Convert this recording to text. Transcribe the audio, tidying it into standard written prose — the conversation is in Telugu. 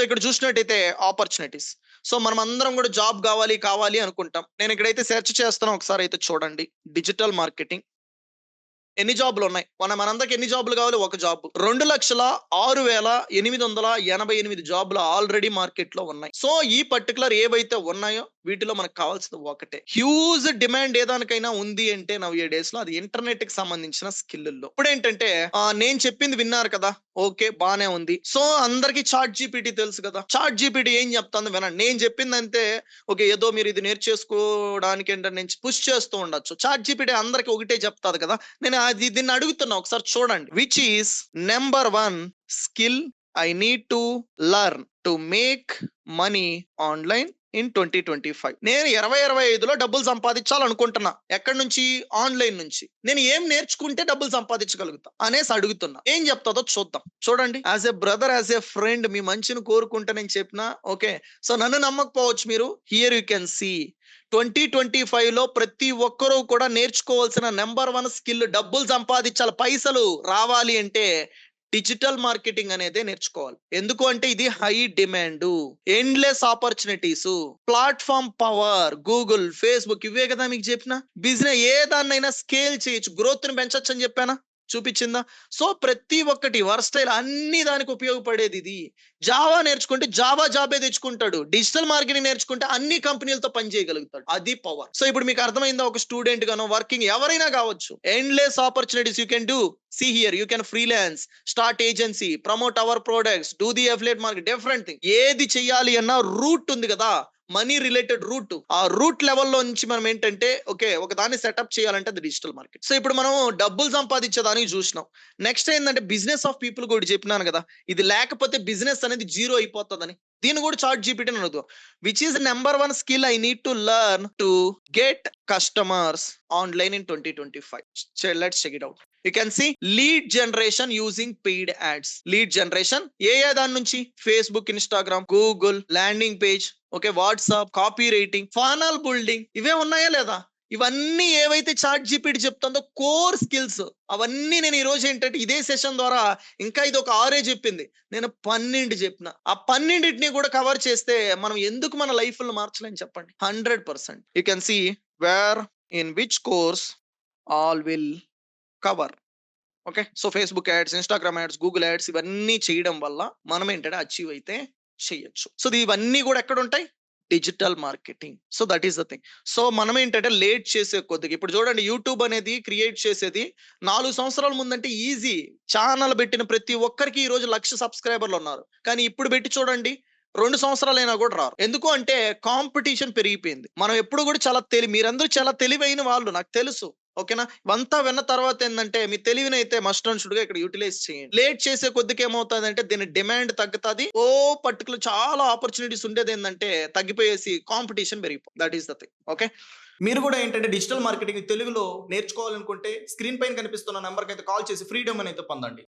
ఇక్కడ చూసినట్టయితే ఆపర్చునిటీస్. సో మనమందరం కూడా జాబ్ కావాలి, కావాలి అనుకుంటాం. నేను ఇక్కడైతే సెర్చ్ చేస్తున్నా, ఒకసారి అయితే చూడండి. డిజిటల్ మార్కెటింగ్ ఎన్ని జాబ్‌లున్నాయి? మనందరికి ఎన్ని జాబ్‌లు కావాలి? ఒక జాబ్. 2,06,888 జాబ్‌లు ఆల్రెడీ మార్కెట్‌లో ఉన్నాయి. సో ఈ పర్టిక్యులర్ ఏవైతే ఉన్నాయో వీటిలో మనకు కావాల్సింది ఒకటే. హ్యూజ్ డిమాండ్ ఏ దానికైనా ఉంది అంటే నౌ ఏ డేస్‌లో అది ఇంటర్నెట్‌కి సంబంధించిన స్కిల్‌ల్లో. ఇప్పుడేంటంటే నేను చెప్పింది విన్నారు కదా! ఓకే. బానే ఉంది. సో అందరికి చాట్ జీపీటీ తెలుసు కదా! చాట్ జీపీటీ ఏం చెప్తాందో వినండి. నేను చెప్పిందంతే ఓకే. ఏదో మీరు ఇది నేర్చేసుకోవడానికి ఏంటంటే నేను పుష్ చేస్తూ ఉండొచ్చు. చాట్ జీపీటీ అందరికి ఒకటే చెప్తాది కదా! నేను దీన్ని అడుగుతున్నా, ఒకసారి చూడండి. Which is number 1 skill I need to learn to make money online in 2025. నేను 2025లో డబ్బులు సంపాదించాలనుకుంటున్నా. ఎక్కడి నుంచి? ఆన్‌లైన్ నుంచి. నేను ఏం నేర్చుకుంటే డబ్బులు సంపాదించగలుగుతా అనేసి అడుగుతున్నా. ఏం చెప్తాదో చూద్దాం. చూడండి. As a brother, as a friend మీ మంచిని కోరుకుంటే నేను చెప్పినా ఓకే. సో నన్ను నమ్మకపోవచ్చు మీరు. హియర్ యూ కెన్ సీ 2025లో ప్రతి ఒక్కరూ కూడా నేర్చుకోవాల్సిన నంబర్ 1 స్కిల్, డబ్బులు సంపాదించాలి, పైసలు రావాలి అంటే డిజిటల్ మార్కెటింగ్ అనేదే నేర్చుకోవాలి. ఎందుకు అంటే ఇది high demand, endless opportunities, platform power, Google, Facebook ఇవే కదా మీకు చెప్పిన. బిజినెస్ ఏ దాన్నైనా స్కేల్ చేయొచ్చు, గ్రోత్ ని పెంచొచ్చు అని చెప్పానా? చూపించిందా? సో ప్రతి ఒక్కటి వర్స్టైల్ అన్ని దానికి ఉపయోగపడేది ఇది. జావా నేర్చుకుంటే జావా జాబే తెచ్చుకుంటాడు. డిజిటల్ మార్కెటింగ్ నేర్చుకుంటే అన్ని కంపెనీలతో పని చేయగలుగుతాడు. అది పవర్. సో ఇప్పుడు మీకు అర్థమైందా? ఒక స్టూడెంట్ గానో వర్కింగ్ ఎవరైనా కావచ్చు. Endless opportunities you can do. See here, you can freelance, start agency, promote our products, do the affiliate market, different thing. ఏది చెయ్యాలి అన్న రూట్ ఉంది కదా, మనీ రిలేటెడ్ రూట్. ఆ రూట్ లెవెల్లో నుంచి మనం ఏంటంటే ఓకే ఒక దాన్ని సెటప్ చేయాలంటే అది డిజిటల్ మార్కెట్. సో ఇప్పుడు మనం డబ్బులు సంపాదించేదానికి చూసినాం. నెక్స్ట్ ఏంటంటే బిజినెస్ ఆఫ్ పీపుల్ కూడా చెప్పినాను కదా, ఇది లేకపోతే బిజినెస్ అనేది జీరో అయిపోతుందని. దీన్ని కూడా చాట్ జీపీటీ అడుగుదాం. Which is number 1 skill I need to learn to get customers online in 2025. Let's check it out. You can see lead generation using paid ads. Lead generation ఏ దాని నుంచి? Facebook, Instagram, Google, landing page, okay, WhatsApp, copy writing, funnel building, ఇవే ఉన్నాయా లేదా? ఇవన్నీ ఏవైతే చాట్ జీపీటీ చెప్తుందో కోర్ స్కిల్స్, అవన్నీ నేను ఈ రోజు ఏంటంటే ఇదే సెషన్ ద్వారా ఇంకా ఇది ఒక 6 చెప్పింది, నేను 12 చెప్పిన. ఆ 12ని కూడా కవర్ చేస్తే మనం ఎందుకు మన లైఫ్ లో మార్చలేని చెప్పండి. 100%. You can see where in which course all will cover. Okay. So Facebook ads, Instagram ads, Google ads ఇవన్నీ చేయడం వల్ల మనం ఏంటంటే అచీవ్ అయితే చేయొచ్చు. సో ఇవన్నీ కూడా ఎక్కడ ఉంటాయి? Digital marketing. So that is the thing. So మనం ఏంటంటే లేట్ చేసే కొద్దిగా ఇప్పుడు చూడండి, యూట్యూబ్ అనేది క్రియేట్ చేసేది 4 సంవత్సరాల ముందంటే ఈజీ. ఛానల్ పెట్టిన ప్రతి ఒక్కరికి ఈ రోజు 1,00,000 సబ్స్క్రైబర్లు ఉన్నారు. కానీ ఇప్పుడు పెట్టి చూడండి 2 సంవత్సరాలైనా కూడా రారు. ఎందుకు అంటే కాంపిటీషన్ పెరిగిపోయింది. మనం ఎప్పుడు కూడా మీరందరూ చాలా తెలివైన వాళ్ళు నాకు తెలుసు. ఓకేనా? ఇవంతా విన్న తర్వాత ఏందంటే మీ తెలివినైతే మస్ట్ అండ్ షుడ్ గా ఇక్కడ యూటిలైజ్ చేయండి. లేట్ చేసే కొద్దికి ఏమవుతుందంటే దీని డిమాండ్ తగ్గుతుంది. పర్టికులర్ చాలా ఆపర్చునిటీస్ ఉండేది ఏంటంటే తగ్గిపోయేసి కాంపిటీషన్ పెరిగిపోతుంది. That is the thing. Okay. మీరు కూడా ఏంటంటే డిజిటల్ మార్కెటింగ్ తెలుగులో నేర్చుకోవాలనుకుంటే స్క్రీన్ పైన కనిపిస్తున్న నెంబర్కి అయితే కాల్ చేసి ఫ్రీడమ్ అనేది పొందండి.